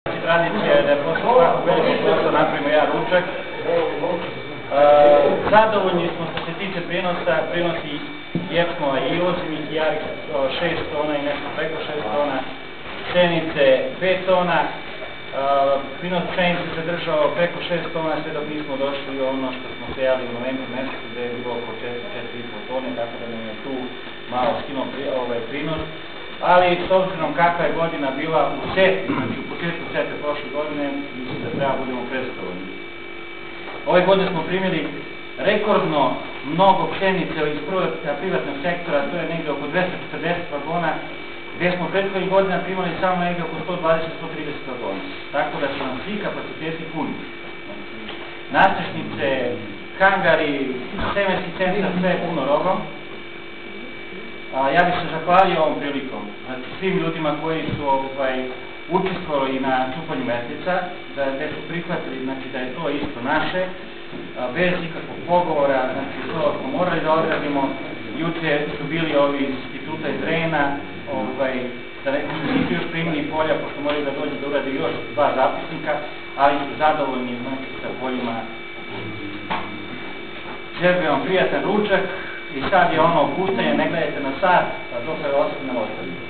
Tradicija je da posle svakog velikog posla napravimo jedan ručak. Zadovoljni smo što se tiče prinosa, prinosi jeftinova i ozimih i jarih 6 tona i nešto preko 6 tona, pšenice 5 tona, prinos pšenice se držao preko 6 tona sve dok nismo došli ono što smo sejali u novembru mesecu gde je bilo oko 4,5 tone, tako da nam je tu malo skinuo prinos. Ali s obzirom kakva je godina bila u setvi, znači u početku setve prošle godine, mislim da treba budemo prezadovoljni. Ove godine smo primili rekordno mnogo pšenice iz privatnog sektora, to je negde oko 240 vagona, gde smo prethodnih godina primali samo negde oko 120-130 vagona. Tako da su nam svi kapaciteti puni. Nadstrešnice, hangari, semenski centar, sve je puno robom. Ja bih se zahvalio ovom prilikom, znači svim ljudima koji su učestvovali na čupanju metlica, gde su prihvatili da je to isto naše, bez ikakvog pogovora, znači to smo morali da odradimo. Juče su bili ovi iz instituta iz Rejna, da nisu još primili polja, pošto moraju da dođu da urade još 2 zapisnika, ali su zadovoljni sa poljima. Želim vam prijatan ručak. I sad je ono opuštanje, ne gledajte na sat, a dok je ostavljeno ostavljeno.